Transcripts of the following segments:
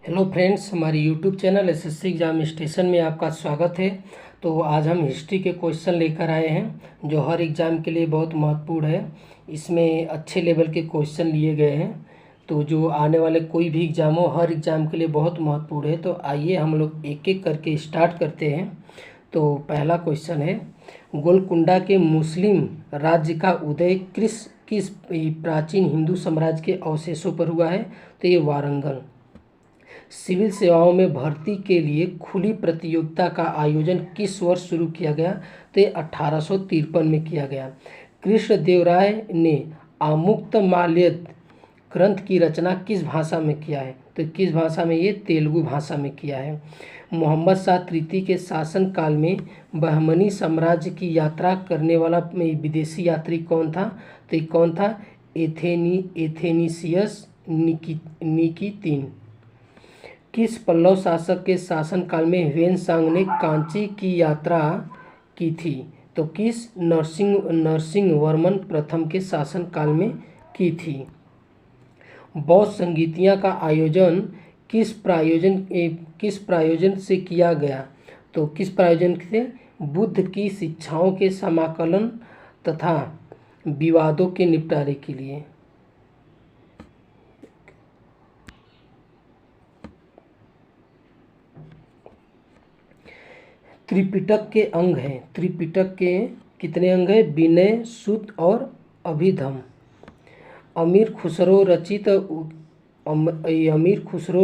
Hello friends, हमारी YouTube channel SSC exam station में आपका स्वागत है। तो आज हम हिस्ट्री के क्वेश्चन लेकर आए हैं जो हर एग्ज़ाम के लिए बहुत महत्वपूर्ण है। इसमें अच्छे लेवल के क्वेश्चन लिए गए हैं, तो जो आने वाले कोई भी एग्ज़ाम हो हर एग्ज़ाम के लिए बहुत महत्वपूर्ण है। तो आइए हम लोग एक एक करके स्टार्ट करते हैं। तो पहला क्वेश्चन है, गोलकुंडा के मुस्लिम राज्य का उदय किस प्राचीन हिंदू साम्राज्य के अवशेषों पर हुआ है? तो ये वारंगल। सिविल सेवाओं में भर्ती के लिए खुली प्रतियोगिता का आयोजन किस वर्ष शुरू किया गया? तो ये 1853 में किया गया। कृष्णदेवराय ने आमुक्तमाल्यद ग्रंथ की रचना किस भाषा में किया है? तो किस भाषा में? ये तेलुगु भाषा में किया है। मोहम्मद शाह तृतीय के शासनकाल में बहमनी साम्राज्य की यात्रा करने वाला विदेशी यात्री कौन था? तो ये कौन था? एथेनीसियस निकितीन। किस पल्लव शासक के शासनकाल में ह्वेनसांग ने कांची की यात्रा की थी? तो किस? नरसिंहवर्मन प्रथम के शासनकाल में की थी। बौद्ध संगीतियाँ का आयोजन किस प्रायोजन से किया गया? तो किस प्रायोजन से? बुद्ध की शिक्षाओं के समाकलन तथा विवादों के निपटारे के लिए। त्रिपिटक के अंग हैं। त्रिपिटक के कितने अंग हैं? विनय, सूक्त और अभिधम। अमीर खुसरो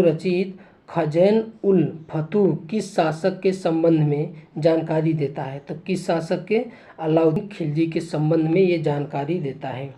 रचित खजैन उल फतूह किस शासक के संबंध में जानकारी देता है? तो किस शासक के? अलाउद्दीन खिलजी के संबंध में ये जानकारी देता है।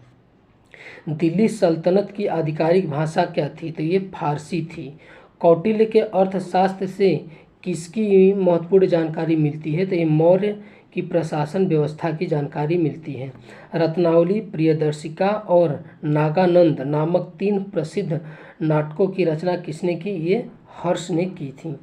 दिल्ली सल्तनत की आधिकारिक भाषा क्या थी? तो ये फारसी थी। कौटिल्य के अर्थशास्त्र से किसकी महत्वपूर्ण जानकारी मिलती है? तो ये मौर्य की प्रशासन व्यवस्था की जानकारी मिलती है। रत्नावली, प्रियदर्शिका और नागानंद नामक 3 प्रसिद्ध नाटकों की रचना किसने की? ये हर्ष ने की थी।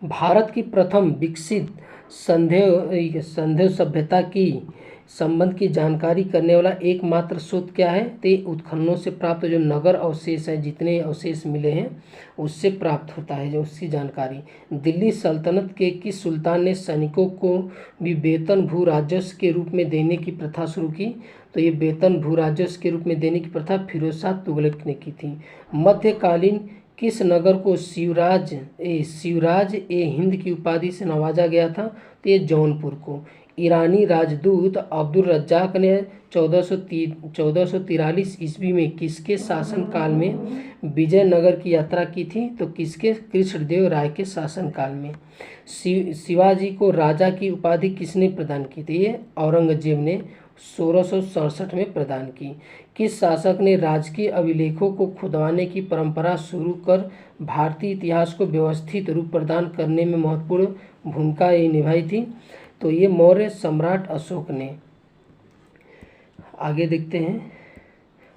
भारत की प्रथम विकसित संदेव सभ्यता की संबंध की जानकारी करने वाला एकमात्र स्रोत क्या है? तो उत्खननों से प्राप्त जो नगर अवशेष है, जितने अवशेष मिले हैं उससे प्राप्त होता है जो उसकी जानकारी। दिल्ली सल्तनत के किस सुल्तान ने सैनिकों को भी वेतन भू राजस्व के रूप में देने की प्रथा शुरू की? तो ये वेतन भू राजस्व के रूप में देने की प्रथा फिरोज शाह तुगलक ने की थी। मध्यकालीन किस नगर को शिवराज ए हिंद की उपाधि से नवाजा गया था? तो ये जौनपुर को। ईरानी राजदूत अब्दुल रज्जाक ने 1443 ईस्वी में किसके शासनकाल में विजयनगर की यात्रा की थी? तो किसके? कृष्णदेव राय के शासनकाल में। शिवाजी को राजा की उपाधि किसने प्रदान की थी? ये औरंगजेब ने 1667 में प्रदान की। किस शासक ने राजकीय अभिलेखों को खुदवाने की परंपरा शुरू कर भारतीय इतिहास को व्यवस्थित रूप प्रदान करने में महत्वपूर्ण भूमिका निभाई थी? तो ये मौर्य सम्राट अशोक ने। आगे देखते हैं,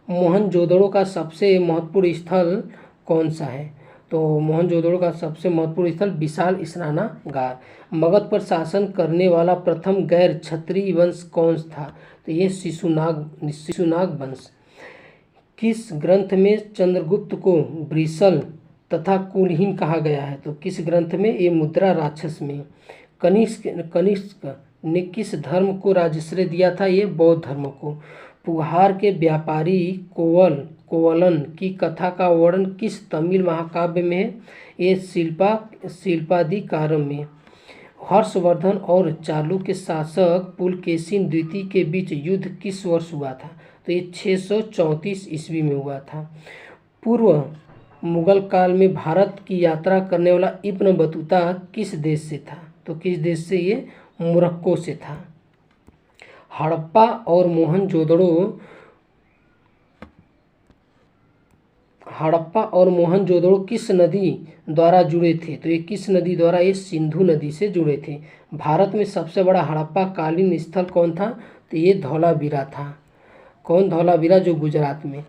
मोहनजोदड़ो का सबसे महत्वपूर्ण स्थल कौन सा है? तो मोहनजोदड़ो का सबसे महत्वपूर्ण स्थल विशाल स्नानागार। मगध पर शासन करने वाला प्रथम गैर क्षत्रिय वंश कौन था? तो ये शिशुनाग वंश। किस ग्रंथ में चंद्रगुप्त को वृषल तथा कुलहीन कहा गया है? तो किस ग्रंथ में? ये मुद्रा राक्षस में। कनिष्क ने किस धर्म को राजश्रय दिया था? ये बौद्ध धर्म को। पुहार के व्यापारी कोवलन की कथा का वर्णन किस तमिल महाकाव्य में है? ये शिल्पाधिकारम में। हर्षवर्धन और चालुक्य शासक पुलकेशिन द्वितीय के बीच युद्ध किस वर्ष हुआ था? तो ये 634 ईस्वी में हुआ था। पूर्व मुगल काल में भारत की यात्रा करने वाला इब्न बतूता किस देश से था? तो किस देश से? ये मोरक्को से था। हड़प्पा और मोहनजोदड़ो किस नदी द्वारा जुड़े थे? तो ये किस नदी द्वारा? ये सिंधु नदी से जुड़े थे। भारत में सबसे बड़ा हड़प्पा कालीन स्थल कौन था? तो ये धौलावीरा था। कौन? धौलावीरा, जो गुजरात में।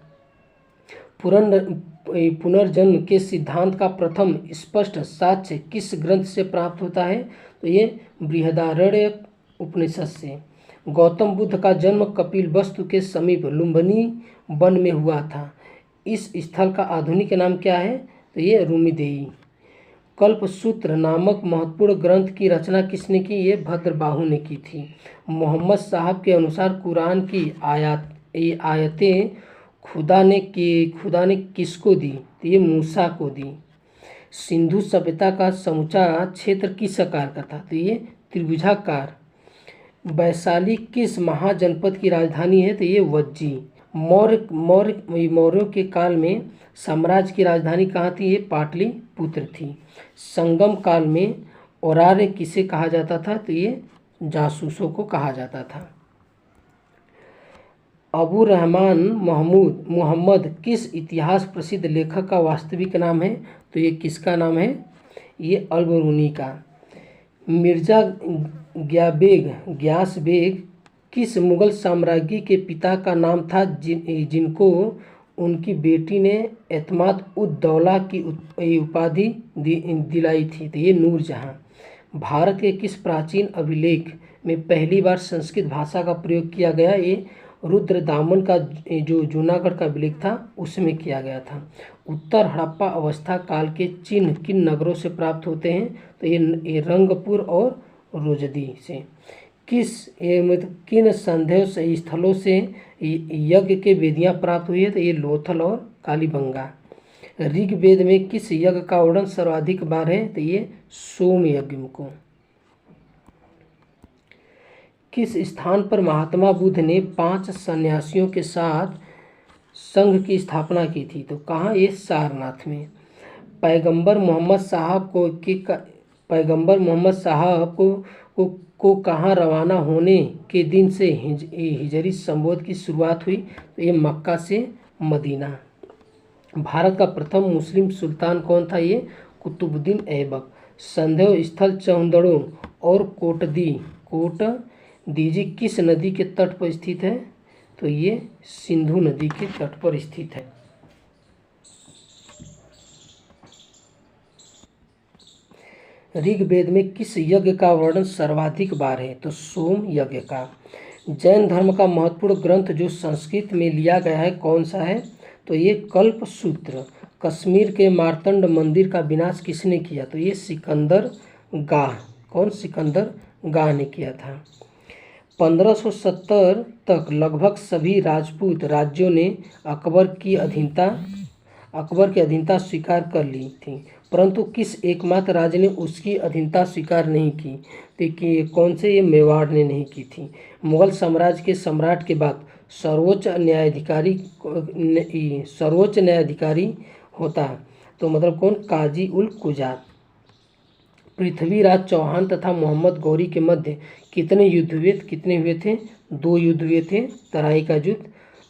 पुनर्जन्म के सिद्धांत का प्रथम स्पष्ट साक्ष्य किस ग्रंथ से प्राप्त होता है? तो ये बृहदारण्यक उपनिषद से। गौतम बुद्ध का जन्म कपिलवस्तु के समीप लुम्बिनी वन में हुआ था। इस स्थल का आधुनिक नाम क्या है? तो ये रूमिदेई। कल्पसूत्र नामक महत्वपूर्ण ग्रंथ की रचना किसने की? ये भद्रबाहु ने की थी। मोहम्मद साहब के अनुसार कुरान की आयतें खुदा ने किसको दी? तो ये मूसा को दी। सिंधु सभ्यता का समूचा क्षेत्र किस आकार का था? तो ये त्रिभुजाकार। वैशाली किस महाजनपद की राजधानी है? तो ये वज्जी। मौर्यों के काल में साम्राज्य की राजधानी कहाँ थी? ये पाटलिपुत्र थी। संगम काल में औरार्य किसे कहा जाता था? तो ये जासूसों को कहा जाता था। अबू रहमान मोहम्मद किस इतिहास प्रसिद्ध लेखक का वास्तविक नाम है? तो ये किसका नाम है? ये अल-बरूनी का। मिर्जा ग्यास बेग किस मुगल साम्राज्य के पिता का नाम था जिनको उनकी बेटी ने एतमाद उद दौला की उपाधि दिलाई थी? तो ये नूरजहां। भारत के किस प्राचीन अभिलेख में पहली बार संस्कृत भाषा का प्रयोग किया गया? ये रुद्रदामन का जो जूनागढ़ का अभिलेख था उसमें किया गया था। उत्तर हड़प्पा अवस्था काल के चिन्ह किन नगरों से प्राप्त होते हैं? तो ये रंगपुर और रोजदी से। किन संदेह स्थलों से यज्ञ के वेदियाँ प्राप्त हुई है? तो ये लोथल और कालीबंगा। ऋग्वेद में किस यज्ञ का वर्णन सर्वाधिक बार है? तो ये सोम यज्ञ को। किस स्थान पर महात्मा बुद्ध ने 5 सन्यासियों के साथ संघ की स्थापना की थी? तो कहाँ? ये सारनाथ में। पैगंबर मोहम्मद साहब को कहाँ रवाना होने के दिन से हिजरी संवत की शुरुआत हुई? तो ये मक्का से मदीना। भारत का प्रथम मुस्लिम सुल्तान कौन था? ये कुतुबुद्दीन ऐबक। संदेह स्थल चौंदड़ो और कोटदीजी किस नदी के तट पर स्थित है? तो ये सिंधु नदी के तट पर स्थित है। ऋग्वेद में किस यज्ञ का वर्णन सर्वाधिक बार है? तो सोम यज्ञ का। जैन धर्म का महत्वपूर्ण ग्रंथ जो संस्कृत में लिया गया है कौन सा है? तो ये कल्पसूत्र। कश्मीर के मार्तंड मंदिर का विनाश किसने किया? तो ये सिकंदर गाह। कौन? सिकंदर गाह ने किया था। 1570 तक लगभग सभी राजपूत राज्यों ने अकबर की अधीनता स्वीकार कर ली थी, परंतु किस एकमात्र राज्य ने उसकी अधीनता स्वीकार नहीं की? देखिए कौन से? ये मेवाड़ ने नहीं की थी। मुगल साम्राज्य के सम्राट के बाद सर्वोच्च न्यायाधिकारी होता है, तो मतलब कौन? काजी उल कुजात। पृथ्वीराज चौहान तथा मोहम्मद गौरी के मध्य कितने युद्ध हुए? कितने हुए थे? 2 युद्ध हुए थे, तराई का युद्ध,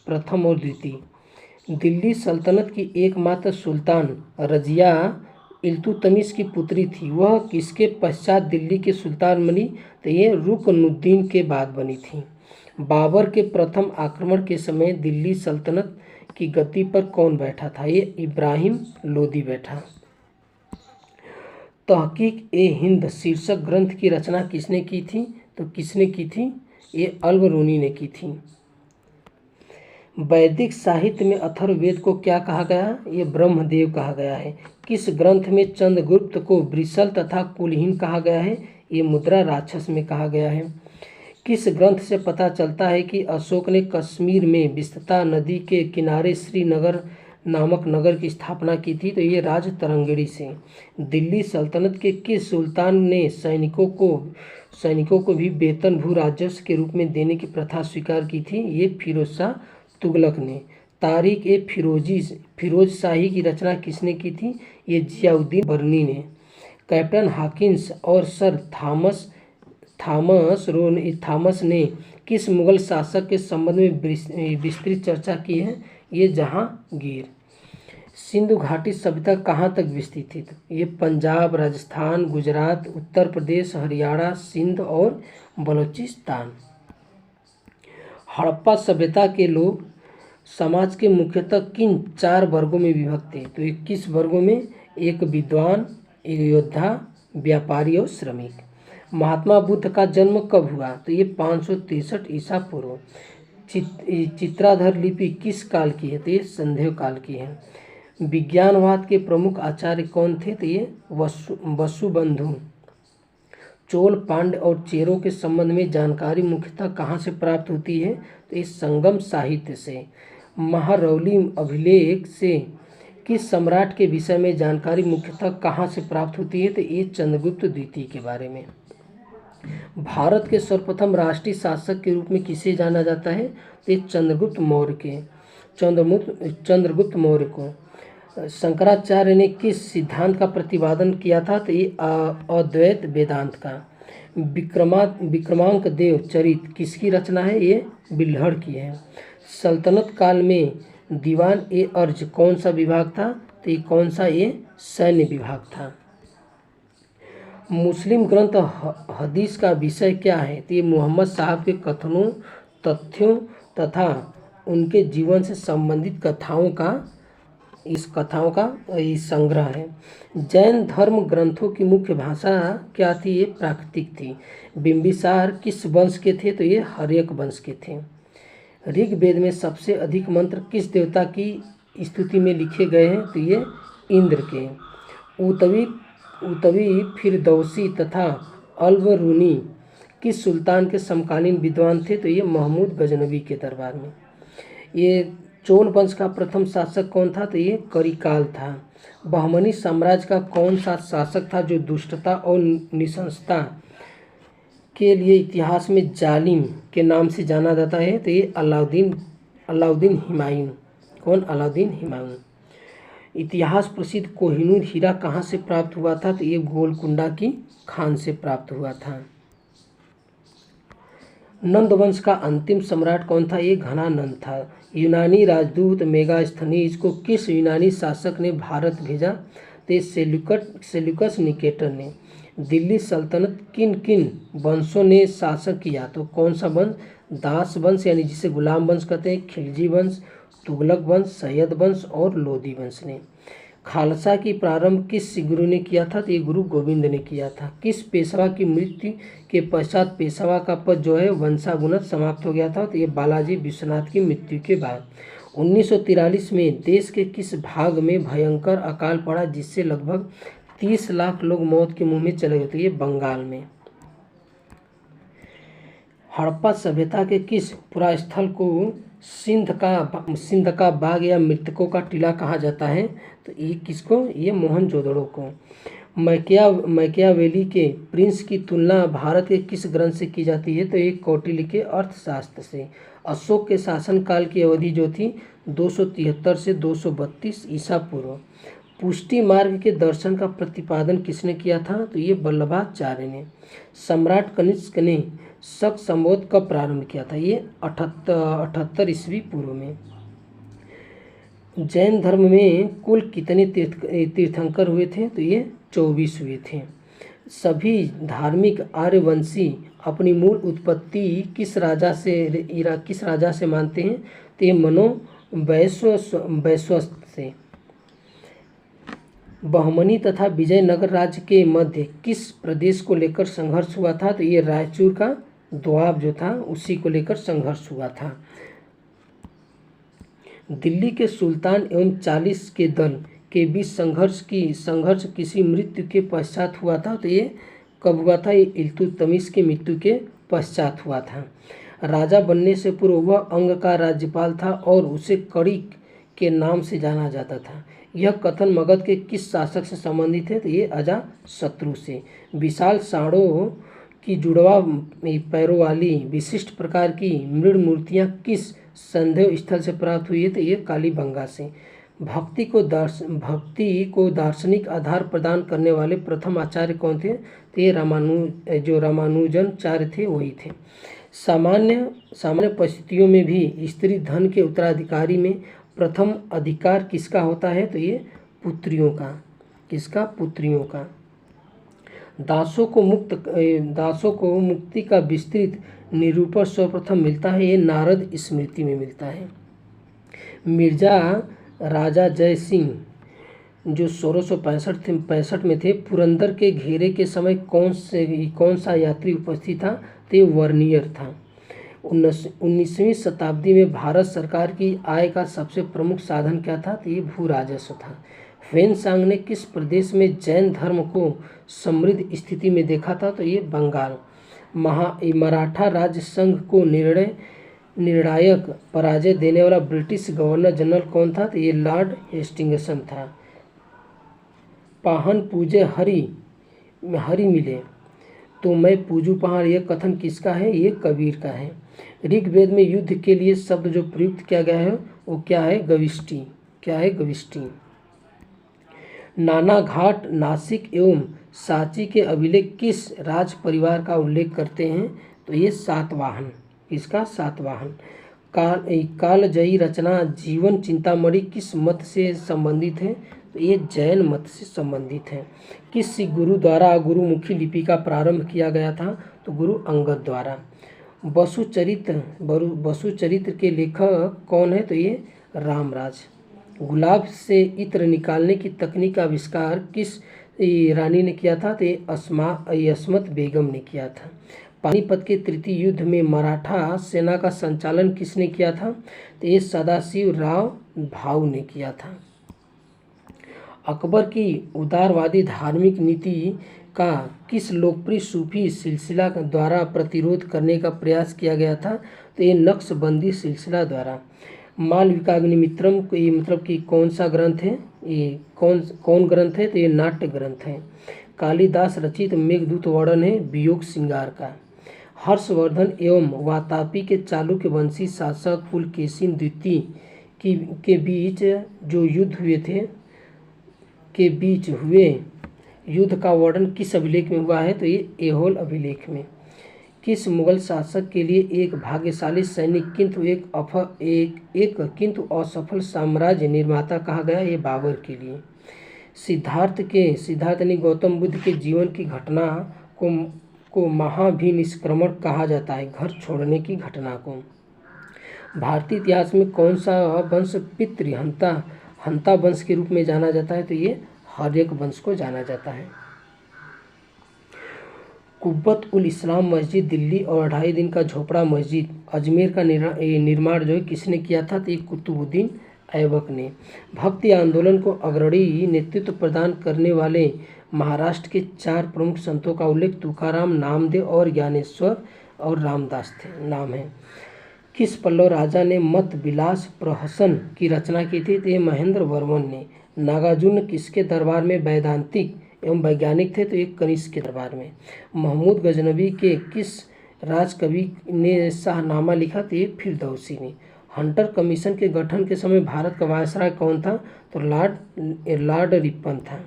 प्रथम और द्वितीय। दिल्ली सल्तनत की एकमात्र सुल्तान रजिया इल्तुतमिश की पुत्री थी, वह किसके पश्चात दिल्ली के सुल्तान बनी? तो ये रुकनुद्दीन के बाद बनी थी। बाबर के प्रथम आक्रमण के समय दिल्ली सल्तनत की गद्दी पर कौन बैठा था? ये इब्राहिम लोदी बैठा। तहकीक-ए-हिंद शीर्षक ग्रंथ की रचना किसने की थी? तो किसने की थी? ये अल-बरूनी ने की थी। वैदिक साहित्य में अथर्ववेद को क्या कहा गया? ये ब्रह्मदेव कहा गया है। किस ग्रंथ में चंद्रगुप्त को वृषल तथा कुलहीन कहा गया है? ये मुद्रा राक्षस में कहा गया है। किस ग्रंथ से पता चलता है कि अशोक ने कश्मीर में विस्तृता नदी के किनारे श्रीनगर नामक नगर की स्थापना की थी? तो ये राजतरंगिणी से। दिल्ली सल्तनत के किस सुल्तान ने सैनिकों को भी वेतन भू राजस्व के रूप में देने की प्रथा स्वीकार की थी? ये फिरोज शाह तुगलक ने। फिरोज शाही की रचना किसने की थी? ये जियाउद्दीन बर्नी ने। कैप्टन हॉकिंस और सर थॉमस ने किस मुगल शासक के संबंध में विस्तृत चर्चा की है? ये जहांगीर। सिंधु घाटी सभ्यता कहाँ तक विस्तृत थी? ये पंजाब, राजस्थान, गुजरात, उत्तर प्रदेश, हरियाणा, सिंध और बलूचिस्तान। हड़प्पा सभ्यता के लोग समाज के मुख्यतः किन 4 वर्गों में विभक्त थे? तो ये किस वर्गों में? एक विद्वान, एक योद्धा, व्यापारी और श्रमिक। महात्मा बुद्ध का जन्म कब हुआ? तो ये 563 ईसा पूर्व। चित्राधर लिपि किस काल की है? तो ये संदेह काल की है। विज्ञानवाद के प्रमुख आचार्य कौन थे? तो ये वसुबंधु। चोल, पांड्य और चेरों के संबंध में जानकारी मुख्यतः कहाँ से प्राप्त होती है? तो इस संगम साहित्य से। महारौली अभिलेख से किस सम्राट के विषय में जानकारी मुख्यतः कहाँ से प्राप्त होती है? तो ये चंद्रगुप्त द्वितीय के बारे में। भारत के सर्वप्रथम राष्ट्रीय शासक के रूप में किसे जाना जाता है? तो ये चंद्रगुप्त मौर्य को। शंकराचार्य ने किस सिद्धांत का प्रतिपादन किया था? तो ये अद्वैत वेदांत का। विक्रमांक देव चरित किसकी रचना है? ये बिल्हड़ की है। सल्तनत काल में दीवान ए अर्ज कौन सा विभाग था? तो ये कौन सा? ये सैन्य विभाग था। मुस्लिम ग्रंथ हदीस का विषय क्या है? तो ये मोहम्मद साहब के कथनों, तथ्यों तथा उनके जीवन से संबंधित कथाओं का संग्रह है। जैन धर्म ग्रंथों की मुख्य भाषा क्या थी? ये प्राकृतिक थी। बिंबिसार किस वंश के थे? तो ये हर्यक वंश के थे। ऋग्वेद में सबसे अधिक मंत्र किस देवता की स्तुति में लिखे गए हैं? तो ये इंद्र के। उतवी फिरदौसी तथा अलबरूनी किस सुल्तान के समकालीन विद्वान थे? तो ये महमूद गजनवी के दरबार में। ये चोल वंश का प्रथम शासक कौन था? तो ये करिकाल था। बहमनी साम्राज्य का कौन सा शासक था जो दुष्टता और नृशंसता के लिए इतिहास में जालिम के नाम से जाना जाता है? तो ये अलाउद्दीन हुमायूं। कौन? अलाउद्दीन हुमायूं। इतिहास प्रसिद्ध कोहिनूर हीरा कहाँ से प्राप्त हुआ था? तो ये गोलकुंडा की खान से प्राप्त हुआ था। नंद वंश का अंतिम सम्राट कौन था? ये घनानंद था। यूनानी राजदूत मेगास्थनीज को किस यूनानी शासक ने भारत भेजा? तो सेल्यूकस निकेटर ने। दिल्ली सल्तनत किन किन वंशों ने शासन किया? तो कौन सा वंश? दास वंश यानी जिसे गुलाम वंश कहते हैं, खिलजी वंश, तुगलक वंश, सैयद वंश और लोधी वंश ने। खालसा की प्रारंभ किस गुरु ने किया था? तो ये गुरु गोविंद ने किया था। किस पेशवा की मृत्यु के पश्चात पेशवा का पद जो है वंशागुणत समाप्त हो गया था? तो ये बालाजी विश्वनाथ की मृत्यु के बाद। 1943 में देश के किस भाग में भयंकर अकाल पड़ा जिससे लगभग 30 लाख लोग मौत के मुंह में चले गए? तो ये बंगाल में। हड़प्पा सभ्यता के किस पुरास्थल को सिंध का बाग या मृतकों का टीला कहा जाता है? तो ये किसको? ये मोहनजोदड़ो को। मैकियावेली के प्रिंस की तुलना भारत के किस ग्रंथ से की जाती है? तो ये कौटिल्य के अर्थशास्त्र से। अशोक के शासनकाल की अवधि जो थी 273 से 232 ईसा पूर्व। पुष्टि मार्ग के दर्शन का प्रतिपादन किसने किया था? तो ये वल्लभाचार्य ने। सम्राट कनिष्क ने शक संवत कब प्रारंभ किया था? ये 78 ईस्वी पूर्व में। जैन धर्म में कुल कितने तीर्थंकर हुए थे? तो ये 24 हुए थे। सभी धार्मिक आर्यवंशी अपनी मूल उत्पत्ति किस राजा से मानते हैं? तो ये मनो वैश्वस्त से। बहमनी तथा विजयनगर राज्य के मध्य किस प्रदेश को लेकर संघर्ष हुआ था? तो ये रायचूर का दोआब जो था उसी को लेकर संघर्ष हुआ था। दिल्ली के सुल्तान एवं 40 के दल के बीच संघर्ष किसी मृत्यु के पश्चात हुआ था? तो ये कब हुआ था? ये इल्तुतमिश की मृत्यु के पश्चात हुआ था। राजा बनने से पूर्व वह अंग का राज्यपाल था और उसे कड़ी के नाम से जाना जाता था। यह कथन मगध के किस शासक से संबंधित है? तो ये अजातशत्रु से। विशाल सांडों की जुड़वा पैरों वाली विशिष्ट प्रकार की मृण मूर्तियाँ किस संदेह स्थल से प्राप्त हुई है? तो ये कालीबंगा से। भक्ति को दार्शनिक आधार प्रदान करने वाले प्रथम आचार्य कौन थे? तो ये रामानुजनाचार्य थे, वही थे। सामान्य परिस्थितियों में भी स्त्री धन के उत्तराधिकारी में प्रथम अधिकार किसका होता है? तो ये पुत्रियों का। किसका? पुत्रियों का। दासों को मुक्ति का विस्तृत निरूपण सर्वप्रथम मिलता है, ये नारद स्मृति में मिलता है। मिर्जा राजा जय सिंह जो 1665 में थे, पुरंदर के घेरे के समय कौन सा यात्री उपस्थित था? तो ये वर्नियर था। 19वीं शताब्दी में भारत सरकार की आय का सबसे प्रमुख साधन क्या था? तो ये भू राजस्व था। ह्वेनसांग ने किस प्रदेश में जैन धर्म को समृद्ध स्थिति में देखा था? तो ये बंगाल। मराठा राज्य संघ को निर्णायक पराजय देने वाला ब्रिटिश गवर्नर जनरल कौन था? तो ये लॉर्ड हेस्टिंग्स था। पाहन पूजे हरि मिले तो मैं पूजू पहाड़, यह कथन किसका है? ये कबीर का है। ऋग्वेद में युद्ध के लिए शब्द जो प्रयुक्त किया गया है वो क्या है? गविष्टि। क्या है? गविष्टि। नाना घाट, नासिक एवं सांची के अभिलेख किस राज परिवार का उल्लेख करते हैं? तो ये सातवाहन। किसका? सातवाहन। कालजयी रचना जीवन चिंतामणि किस मत से संबंधित है? तो ये जैन मत से संबंधित है। किस गुरु द्वारा गुरुमुखी लिपि का प्रारंभ किया गया था? तो गुरु अंगद द्वारा। वसुचरित्र के लेखक कौन है? तो ये रामराज। गुलाब से इत्र निकालने की तकनीक का आविष्कार किस रानी ने किया था? तो ये अस्मत बेगम ने किया था। पानीपत के तृतीय युद्ध में मराठा सेना का संचालन किसने किया था? तो ये सदाशिव राव भाऊ ने किया था। अकबर की उदारवादी धार्मिक नीति का किस लोकप्रिय सूफी सिलसिला द्वारा प्रतिरोध करने का प्रयास किया गया था? तो ये नक्शबंदी सिलसिला द्वारा। मालविकाग्निमित्रम को ये मतलब कि कौन सा ग्रंथ है? ये कौन ग्रंथ है? तो ये नाट्य ग्रंथ है। कालिदास रचित मेघदूत वर्णन है वियोग श्रृंगार का। हर्षवर्धन एवं वातापी के चालुक्य वंशी शासक पुलकेशिन द्वितीय के बीच जो युद्ध हुए युद्ध का वर्णन किस अभिलेख में हुआ है? तो ये ऐहोल अभिलेख में। किस मुगल शासक के लिए एक भाग्यशाली सैनिक किंतु असफल साम्राज्य निर्माता कहा गया? ये बाबर के लिए। सिद्धार्थ यानी गौतम बुद्ध के जीवन की घटना को महाभिनिष्क्रमण कहा जाता है, घर छोड़ने की घटना को। भारतीय इतिहास में कौन सा वंश हंता वंश के रूप में जाना जाता है? तो ये हर्यक वंश को जाना जाता है। कुब्बत उल इस्लाम मस्जिद दिल्ली और 2.5 दिन का झोपड़ा मस्जिद अजमेर का निर्माण जो है किसने किया था? तो ये कुतुबुद्दीन ऐबक ने। भक्ति आंदोलन को अग्रणी नेतृत्व प्रदान करने वाले महाराष्ट्र के 4 प्रमुख संतों का उल्लेख तुकाराम, नामदेव और ज्ञानेश्वर और रामदास नाम है। किस पल्लव राजा ने मत विलास प्रहसन की रचना की थी? तो ये महेंद्र वर्मन ने। नागार्जुन किसके दरबार में वैदांतिक एवं वैज्ञानिक थे? तो ये कनिष्क के दरबार में। महमूद गजनवी के किस राजकवि ने शाहनामा लिखा? तो ये फिरदौसी ने। हंटर कमीशन के गठन के समय भारत का वायसराय कौन था? तो लॉर्ड रिपन था।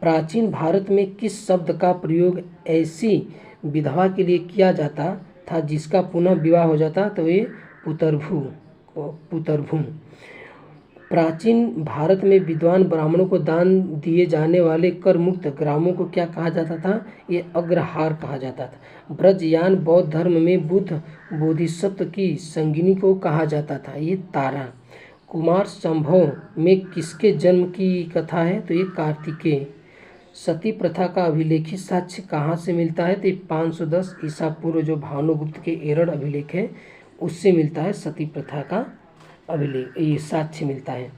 प्राचीन भारत में किस शब्द का प्रयोग ऐसी विधवा के लिए किया जाता था जिसका पुनः विवाह हो जाता? तो ये पुतरभू। प्राचीन भारत में विद्वान ब्राह्मणों को दान दिए जाने वाले कर मुक्त ग्रामों को क्या कहा जाता था? ये अग्रहार कहा जाता था। ब्रजयान बौद्ध धर्म में बुद्ध बोधिसत्व की संगिनी को कहा जाता था? ये तारा। कुमार संभव में किसके जन्म की कथा है? तो ये कार्तिकेय। सती प्रथा का अभिलेखित साक्ष्य कहाँ से मिलता है? तो 510 ईसा पूर्व जो भानुगुप्त के एरड़ अभिलेख है उससे मिलता है सती प्रथा का अभिलेख, ये साक्ष्य मिलता है।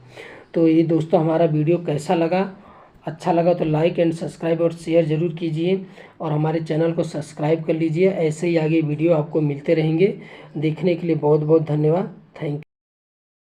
तो ये दोस्तों हमारा वीडियो कैसा लगा? अच्छा लगा तो लाइक एंड सब्सक्राइब और शेयर ज़रूर कीजिए और हमारे चैनल को सब्सक्राइब कर लीजिए। ऐसे ही आगे वीडियो आपको मिलते रहेंगे। देखने के लिए बहुत बहुत धन्यवाद। Thank you.